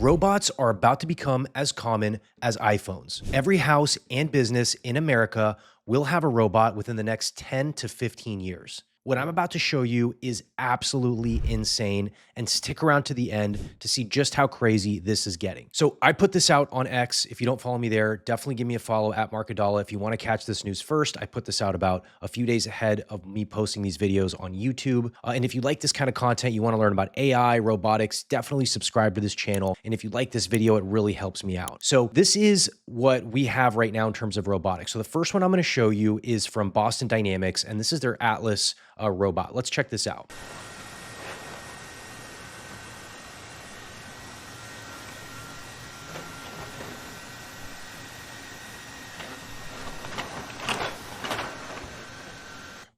Robots are about to become as common as iPhones. Every house and business in America will have a robot within the next 10 to 15 years. What I'm about to show you is absolutely insane, and stick around to the end to see just how crazy this is getting. So I put this out on X. If you don't follow me there, definitely give me a follow at Mark Gadala. If you want to catch this news first, I put this out about a few days ahead of me posting these videos on YouTube. And if you like this kind of content, you want to learn about AI, robotics, definitely subscribe to this channel. And if you like this video, it really helps me out. So this is what we have right now in terms of robotics. So the first one I'm going to show you is from Boston Dynamics, and this is their Atlas robot. Let's check this out.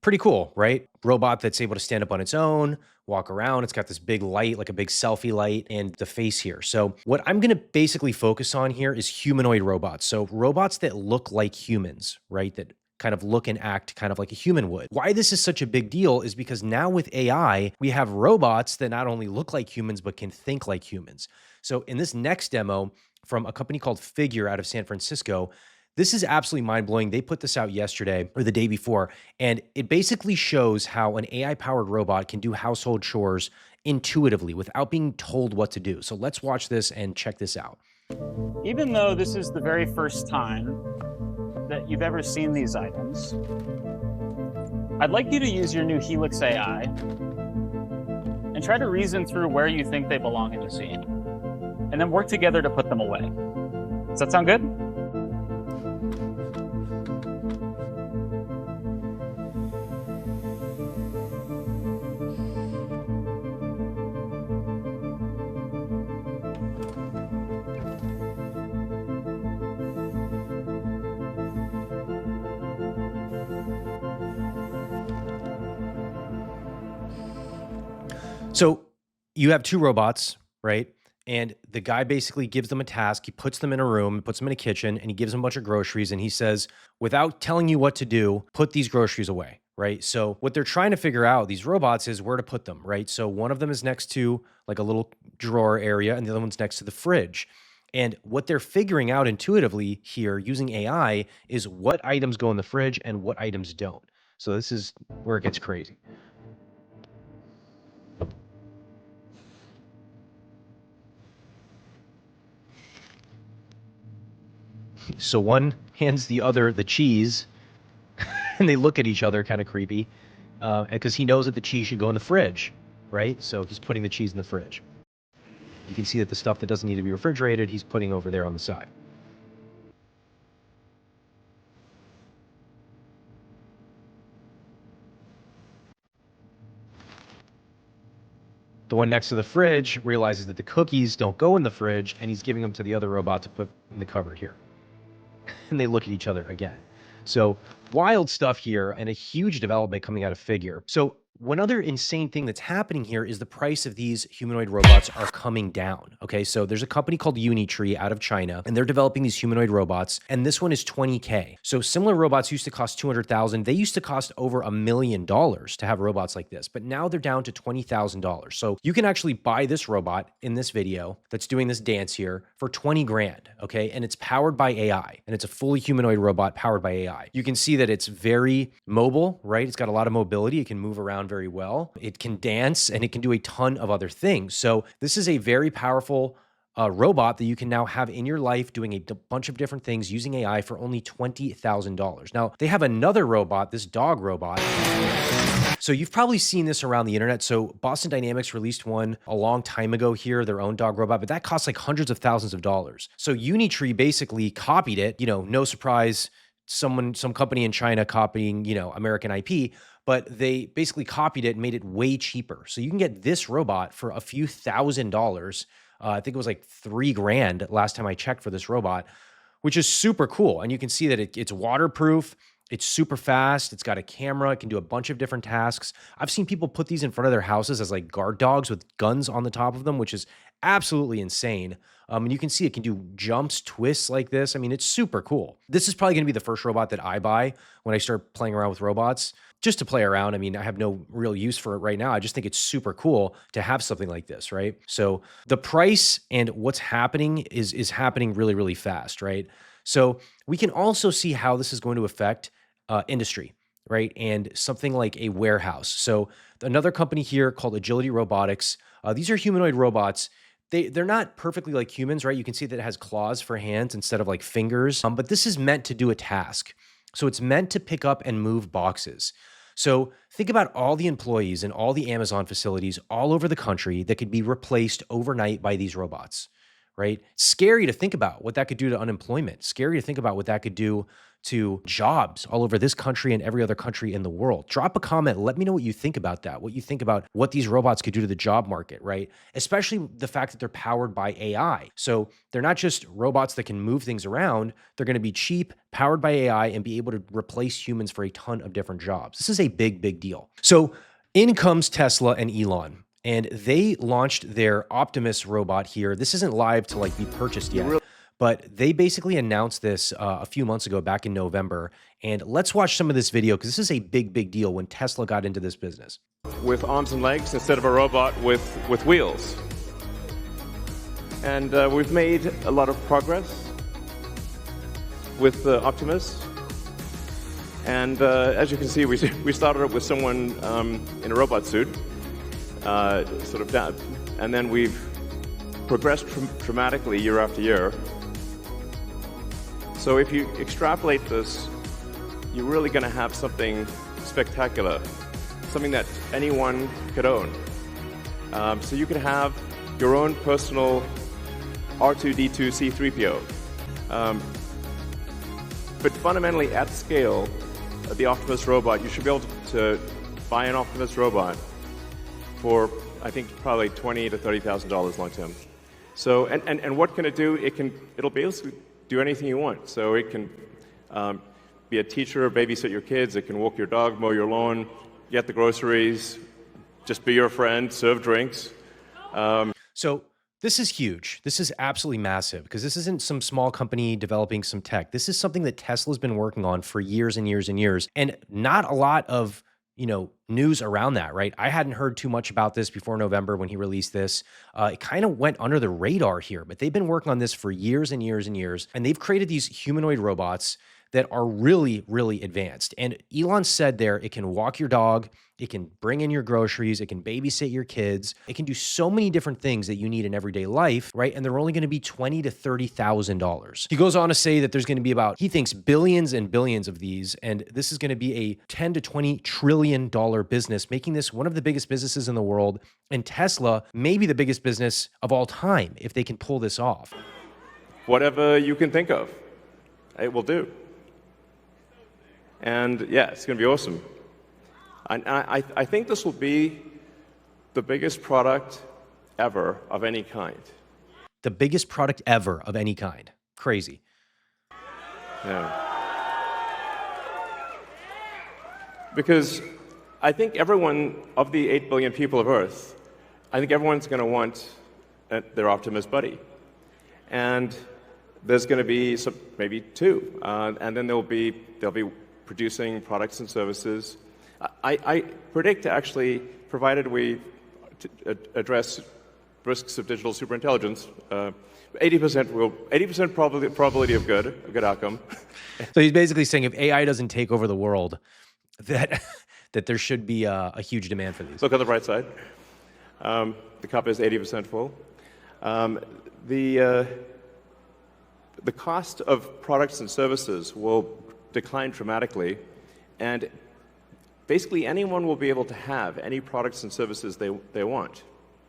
Pretty cool, right? Robot that's able to stand up on its own, walk around. It's got this big light, like a big selfie light, and the face here. So what I'm going to basically focus on here is humanoid robots. So robots that look like humans, right? That kind of look and act kind of like a human would. Why this is such a big deal is because now with AI, we have robots that not only look like humans, but can think like humans. So in this next demo from a company called Figure out of San Francisco, this is absolutely mind-blowing. They put this out yesterday or the day before, and it basically shows how an AI-powered robot can do household chores intuitively without being told what to do. So let's watch this and check this out. Even though this is the very first time that you've ever seen these items, I'd like you to use your new Helix AI and try to reason through where you think they belong in the scene, and then work together to put them away. Does that sound good? So you have two robots, right? And the guy basically gives them a task. He puts them in a room, puts them in a kitchen, and he gives them a bunch of groceries. And he says, without telling you what to do, put these groceries away, right? So what they're trying to figure out, these robots, is where to put them, right? So one of them is next to like a little drawer area, and the other one's next to the fridge. And what they're figuring out intuitively here using AI is what items go in the fridge and what items don't. So this is where it gets crazy. So one hands the other the cheese, and they look at each other kind of creepy, because he knows that the cheese should go in the fridge, right? So he's putting the cheese in the fridge. You can see that the stuff that doesn't need to be refrigerated, he's putting over there on the side. The one next to the fridge realizes that the cookies don't go in the fridge, and he's giving them to the other robot to put in the cupboard here. And they look at each other again. So wild stuff here, and a huge development coming out of Figure. So one other insane thing that's happening here is the price of these humanoid robots are coming down. Okay, so there's a company called Unitree out of China, and they're developing these humanoid robots, and this one is $20K. So similar robots used to cost $200,000. They used to cost over $1 million to have robots like this, but now they're down to $20,000. So you can actually buy this robot in this video that's doing this dance here for 20 grand, okay? And it's powered by AI, and it's a fully humanoid robot powered by AI. You can see that it's very mobile, right? It's got a lot of mobility. It can move around very well. It can dance, and it can do a ton of other things. So this is a very powerful robot that you can now have in your life doing a bunch of different things using AI for only $20,000. Now, they have another robot, this dog robot. So you've probably seen this around the internet. So Boston Dynamics released one a long time ago here, their own dog robot, but that costs like hundreds of thousands of dollars. So Unitree basically copied it, no surprise, some company in China copying, American IP, but they basically copied it and made it way cheaper. So you can get this robot for a few $1,000s. I think it was like $3 grand last time I checked for this robot, which is super cool. And you can see that it's waterproof. It's super fast. It's got a camera. It can do a bunch of different tasks. I've seen people put these in front of their houses as like guard dogs with guns on the top of them, which is absolutely insane. And you can see it can do jumps, twists like this. I mean, it's super cool. This is probably going to be the first robot that I buy when I start playing around with robots, just to play around. I mean, I have no real use for it right now. I just think it's super cool to have something like this, right? So the price and what's happening is happening really, really fast, right? So we can also see how this is going to affect industry, right? And something like a warehouse. So another company here called Agility Robotics. These are humanoid robots. They're not perfectly like humans, right? You can see that it has claws for hands instead of like fingers. But this is meant to do a task. So it's meant to pick up and move boxes. So think about all the employees in all the Amazon facilities all over the country that could be replaced overnight by these robots, right? Scary to think about what that could do to unemployment. Scary to think about what that could do to jobs all over this country and every other country in the world. Drop a comment. Let me know what you think about that, what you think about what these robots could do to the job market, right? Especially the fact that they're powered by AI. So they're not just robots that can move things around. They're going to be cheap, powered by AI, and be able to replace humans for a ton of different jobs. This is a big, big deal. So in comes Tesla and Elon, and they launched their Optimus robot here. This isn't live to like be purchased yet. But they basically announced this a few months ago, back in November. And let's watch some of this video because this is a big, big deal when Tesla got into this business. With arms and legs instead of a robot with wheels. And we've made a lot of progress with Optimus. And as you can see, we started up with someone in a robot suit, sort of down, and then we've progressed dramatically year after year. So if you extrapolate this, you're really going to have something spectacular, something that anyone could own. So you can have your own personal R2-D2 C3PO. But fundamentally, at scale, the Optimus robot, you should be able to buy an Optimus robot for, I think, probably $20,000 to $30,000 long term. So, and what can it do? It'll basically do anything you want. So it can be a teacher, babysit your kids. It can walk your dog, mow your lawn, get the groceries, just be your friend, serve drinks. So this is huge. This is absolutely massive because this isn't some small company developing some tech. This is something that Tesla's been working on for years and years and years, and not a lot of news around that, right? I hadn't heard too much about this before November when he released this. It kind of went under the radar here, but they've been working on this for years and years and years, and they've created these humanoid robots that are really, really advanced. And Elon said there, it can walk your dog, it can bring in your groceries, it can babysit your kids, it can do so many different things that you need in everyday life, right? And they're only going to be $20,000 to $30,000. He goes on to say that there's going to be about, he thinks, billions and billions of these, and this is going to be a $10 to $20 trillion business, making this one of the biggest businesses in the world, and Tesla may be the biggest business of all time if they can pull this off. Whatever you can think of, it will do. And yeah, it's going to be awesome. I think this will be the biggest product ever of any kind. The biggest product ever of any kind. Crazy. Yeah. Because I think everyone, of the 8 billion people of Earth, I think everyone's going to want their Optimus buddy. And there's going to be maybe two. And then they'll be producing products and services. I predict, actually, provided we address risks of digital superintelligence, 80% probability of a good outcome. So he's basically saying if AI doesn't take over the world, that there should be a huge demand for these. Look on the bright side. The cup is 80% full. The cost of products and services will decline dramatically, and basically anyone will be able to have any products and services they want.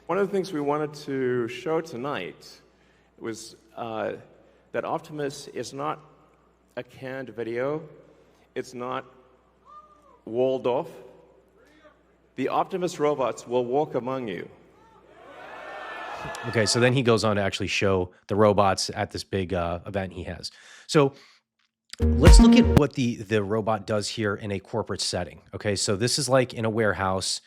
One of the things we wanted to show tonight was that Optimus is not a canned video. It's not walled off. The Optimus robots will walk among you. Okay, so then he goes on to actually show the robots at this big event he has. So let's look at what the robot does here in a corporate setting. Okay, so this is like in a warehouse,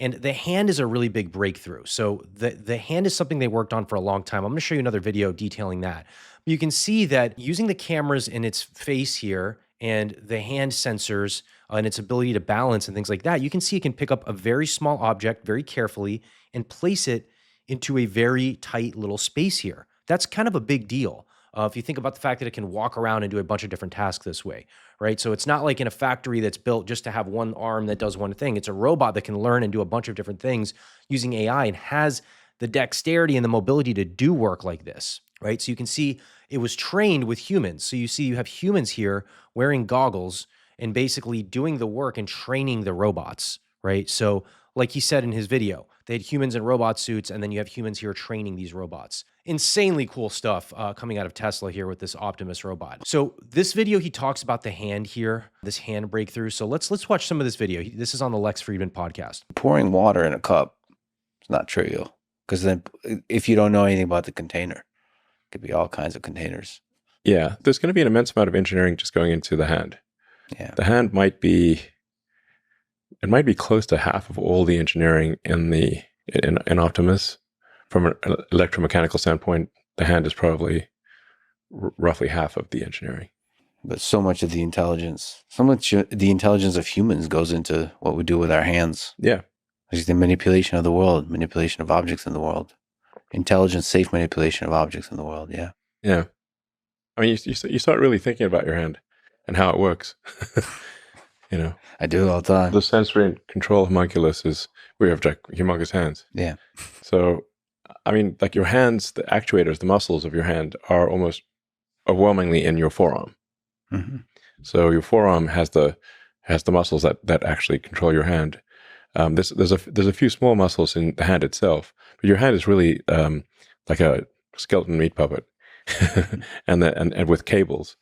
And the hand is a really big breakthrough. So the hand is something they worked on for a long time. I'm going to show you another video detailing that. But you can see that using the cameras in its face here and the hand sensors and its ability to balance and things like that, you can see it can pick up a very small object very carefully and place it into a very tight little space here. That's kind of a big deal. If you think about the fact that it can walk around and do a bunch of different tasks this way, right? So it's not like in a factory that's built just to have one arm that does one thing. It's a robot that can learn and do a bunch of different things using AI and has the dexterity and the mobility to do work like this, right? So you can see it was trained with humans. So you see you have humans here wearing goggles and basically doing the work and training the robots, right? So like he said in his video, they had humans in robot suits, and then you have humans here training these robots. Insanely cool stuff coming out of Tesla here with this Optimus robot. So this video, he talks about the hand here, this hand breakthrough. So let's watch some of this video. This is on the Lex Friedman podcast. Pouring water in a cup is not trivial, because then if you don't know anything about the container, it could be all kinds of containers. Yeah, there's going to be an immense amount of engineering just going into the hand. Yeah, The hand might be close to half of all the engineering in Optimus. From an electromechanical standpoint, the hand is probably roughly half of the engineering. but so much of the intelligence of humans goes into what we do with our hands. Yeah, There's the manipulation of the world, manipulation of objects in the world, intelligent, safe manipulation of objects in the world. Yeah. yeah. I mean, you start really thinking about your hand and how it works. You know, I do it all the time. the sensory and control homunculus is we have like humongous hands. Yeah. So, I mean, like your hands, the actuators, the muscles of your hand are almost overwhelmingly in your forearm. Hmm. So your forearm has the muscles that actually control your hand. There's a few small muscles in the hand itself, but your hand is really like a skeleton meat puppet, and with cables.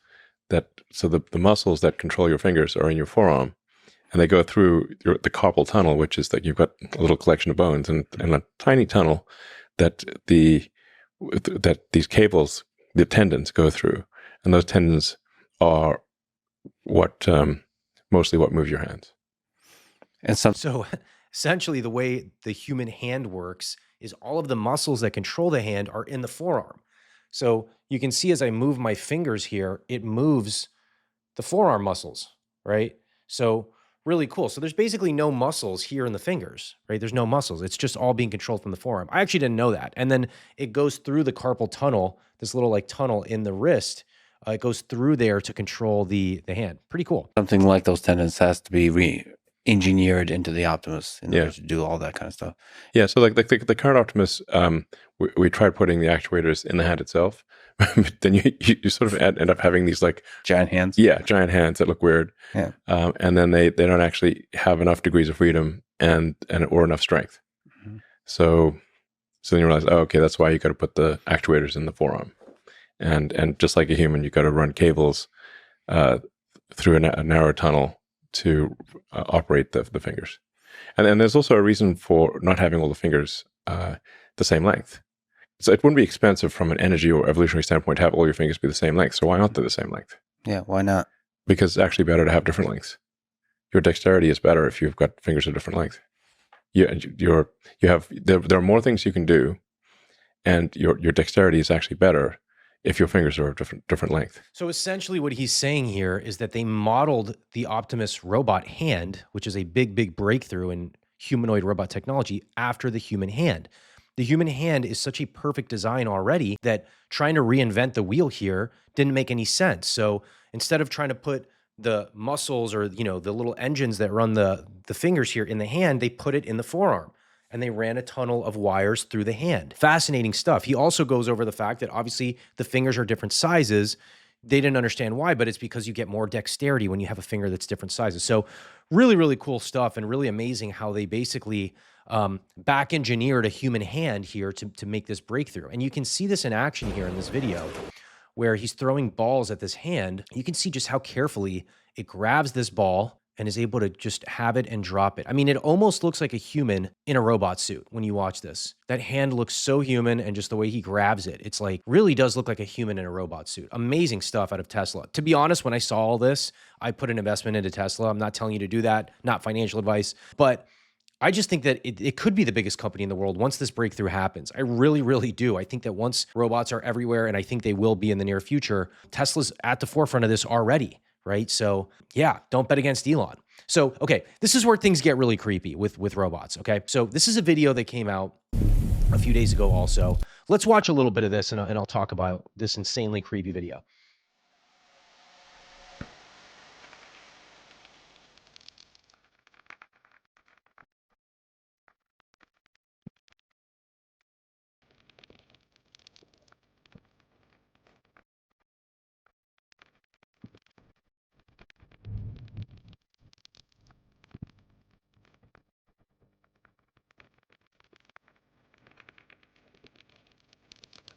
So the muscles that control your fingers are in your forearm, and they go through the carpal tunnel, which is that you've got a little collection of bones and a tiny tunnel that these cables, the tendons, go through, and those tendons are mostly what move your hands. And some So essentially the way the human hand works is all of the muscles that control the hand are in the forearm. So you can see as I move my fingers here, it moves the forearm muscles, right? So really cool. So there's basically no muscles here in the fingers, right? There's no muscles. It's just all being controlled from the forearm. I actually didn't know that. And then it goes through the carpal tunnel, this little like tunnel in the wrist. It goes through there to control the hand. Pretty cool. something like those tendons has to be re-engineered into the Optimus in order to do all that kind of stuff. Yeah, so like the current Optimus, we tried putting the actuators in the hand itself, but then you sort of end up having these like Giant hands. giant hands that look weird, Yeah. and then they don't actually have enough degrees of freedom or enough strength. Mhm. So then you realize, oh, okay, that's why you got to put the actuators in the forearm, and just like a human, you got to run cables through a narrow tunnel to operate the fingers. And then there's also a reason for not having all the fingers the same length. So it wouldn't be expensive from an energy or evolutionary standpoint to have all your fingers be the same length. So why aren't they the same length? Yeah, why not? Because it's actually better to have different lengths. Your dexterity is better if you've got fingers of different length. There are more things you can do, and your dexterity is actually better if your fingers are of different length. So essentially what he's saying here is that they modeled the Optimus robot hand, which is a big, big breakthrough in humanoid robot technology, after the human hand. The human hand is such a perfect design already that trying to reinvent the wheel here didn't make any sense. So instead of trying to put the muscles or, the little engines that run the fingers here in the hand, they put it in the forearm. And they ran a tunnel of wires through the hand. Fascinating stuff. He also goes over the fact that obviously the fingers are different sizes. They didn't understand why, but it's because you get more dexterity when you have a finger that's different sizes. So really, really cool stuff, and really amazing how they basically back engineered a human hand here to make this breakthrough. And you can see this in action here in this video where he's throwing balls at this hand. You can see just how carefully it grabs this ball and is able to just have it and drop it. I mean, it almost looks like a human in a robot suit when you watch this. That hand looks so human, and just the way he grabs it, it's like, really does look like a human in a robot suit. Amazing stuff out of Tesla. To be honest, when I saw all this, I put an investment into Tesla. I'm not telling you to do that, not financial advice, but I just think that it could be the biggest company in the world once this breakthrough happens. I really, really do. I think that once robots are everywhere, and I think they will be in the near future, Tesla's at the forefront of this already, right? So yeah, don't bet against Elon. So, okay, this is where things get really creepy with robots, okay? So this is a video that came out a few days ago also. Let's watch a little bit of this, and I'll talk about this insanely creepy video.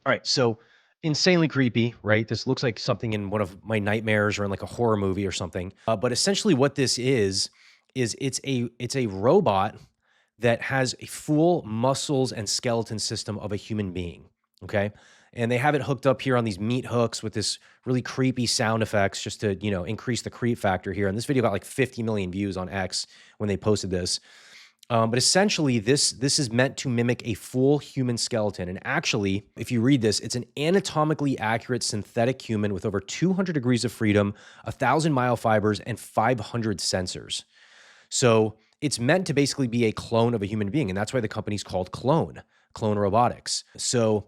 All right, so insanely creepy, right? This looks like something in one of my nightmares or in like a horror movie or something. But essentially, what this is it's a robot that has a full muscles and skeleton system of a human being. Okay, and they have it hooked up here on these meat hooks with this really creepy sound effects just to increase the creep factor here. And this video got like 50 million views on X when they posted this. But essentially, this is meant to mimic a full human skeleton. And actually, if you read this, it's an anatomically accurate synthetic human with over 200 degrees of freedom, 1,000 myofibers, and 500 sensors. So it's meant to basically be a clone of a human being. And that's why the company's called Clone Robotics. So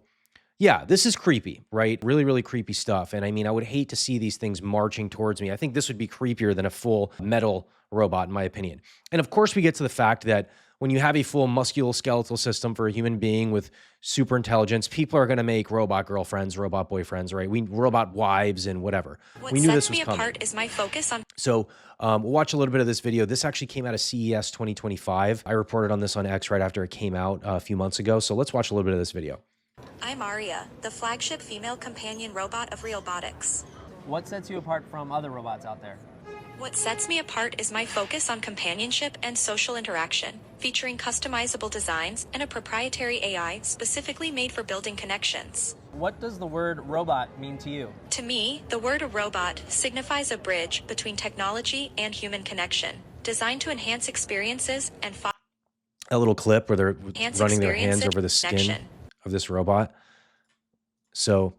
yeah, this is creepy, right? Really, really creepy stuff. And I mean, I would hate to see these things marching towards me. I think this would be creepier than a full metal robot, in my opinion. And of course, we get to the fact that when you have a full musculoskeletal system for a human being with super intelligence, people are going to make robot girlfriends, robot boyfriends, right? Robot wives and whatever. What we knew this sets was me coming. apart is my focus on. So we'll watch a little bit of this video. This actually came out of CES 2025. I reported on this on X right after it came out a few months ago. So let's watch a little bit of this video. I'm Aria, the flagship female companion robot of robotics. What sets you apart from other robots out there? What sets me apart is my focus on companionship and social interaction, featuring customizable designs and a proprietary AI specifically made for building connections. What does the word robot mean to you? To me, the word robot signifies a bridge between technology and human connection, designed to enhance experiences and a little clip where they're enhance running their hands experiences over the skin connection. of this robot. So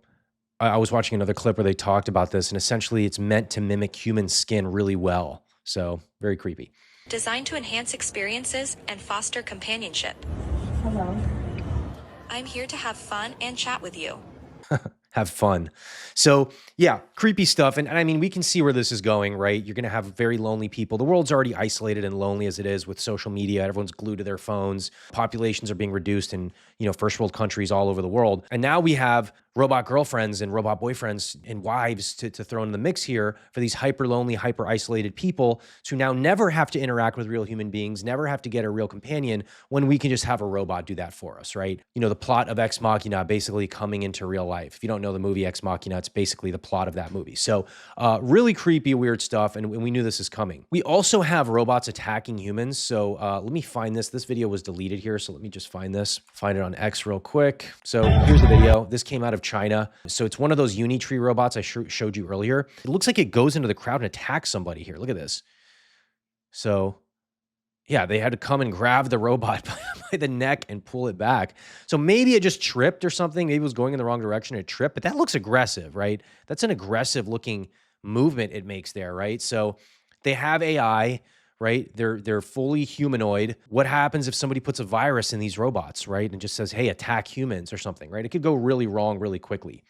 I was watching another clip where they talked about this, and essentially it's meant to mimic human skin really well. So very creepy. Designed to enhance experiences and foster companionship. Hello. I'm here to have fun and chat with you. Have fun. So yeah, creepy stuff. And I mean, we can see where this is going, right? You're going to have very lonely people. The world's already isolated and lonely as it is with social media. Everyone's glued to their phones. Populations are being reduced in, first world countries all over the world. And now we have robot girlfriends and robot boyfriends and wives to throw in the mix here for these hyper lonely, hyper isolated people to now never have to interact with real human beings, never have to get a real companion when we can just have a robot do that for us, right? The plot of Ex Machina basically coming into real life. If you don't know the movie Ex Machina, it's basically the plot of that movie. So really creepy, weird stuff. And we knew this is coming. We also have robots attacking humans. So let me find this. This video was deleted here. So let me just find it on X real quick. So here's the video. This came out of China. So it's one of those Unitree robots I showed you earlier. It looks like it goes into the crowd and attacks somebody here. Look at this. So yeah, they had to come and grab the robot by the neck and pull it back. So maybe it just tripped or something. Maybe it was going in the wrong direction. It tripped, but that looks aggressive, right? That's an aggressive looking movement it makes there, right? So they have AI, right? They're fully humanoid. What happens if somebody puts a virus in these robots, right? And just says, hey, attack humans or something, right? It could go really wrong really quickly.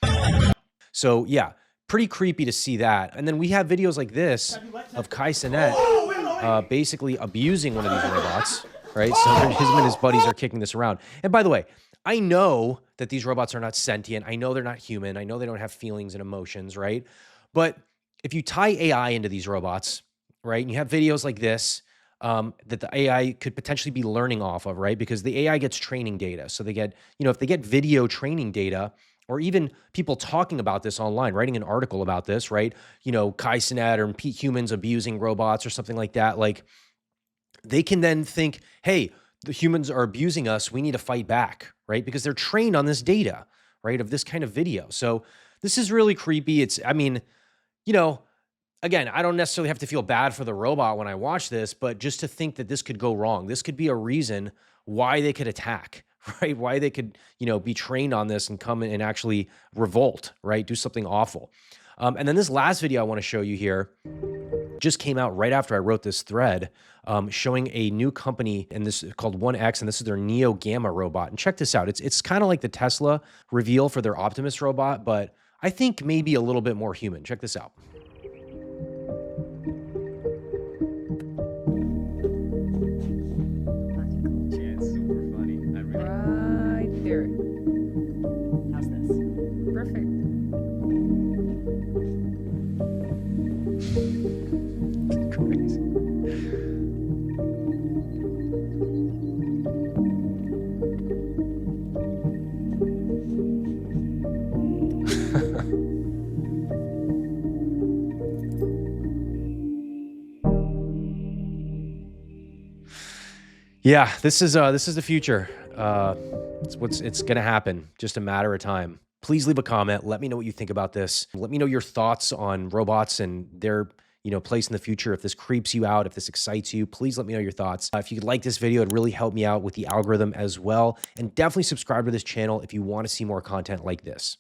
So yeah, pretty creepy to see that. And then we have videos like this of Kai Cenat basically abusing one of these robots, right? So him and his buddies are kicking this around. And by the way, I know that these robots are not sentient. I know they're not human. I know they don't have feelings and emotions, right? But if you tie AI into these robots, right, and you have videos like this that the AI could potentially be learning off of, right? Because the AI gets training data. So they get, if they get video training data, or even people talking about this online, writing an article about this, right? Kai Cenat or humans abusing robots or something like that. Like, they can then think, hey, the humans are abusing us. We need to fight back, right? Because they're trained on this data, right? Of this kind of video. So this is really creepy. again, I don't necessarily have to feel bad for the robot when I watch this, but just to think that this could go wrong, this could be a reason why they could attack, right? Why they could, be trained on this and come in and actually revolt, right? Do something awful. And then this last video I want to show you here just came out right after I wrote this thread, showing a new company, and this is called 1X, and this is their Neo Gamma robot. And check this out. It's kind of like the Tesla reveal for their Optimus robot, but I think maybe a little bit more human. Check this out. Right there. How's this? Perfect. Crazy. Yeah, this is the future. It's gonna happen. Just a matter of time. Please leave a comment. Let me know what you think about this. Let me know your thoughts on robots and their place in the future. If this creeps you out, if this excites you, please let me know your thoughts. If you could like this video, it'd really help me out with the algorithm as well. And definitely subscribe to this channel if you want to see more content like this.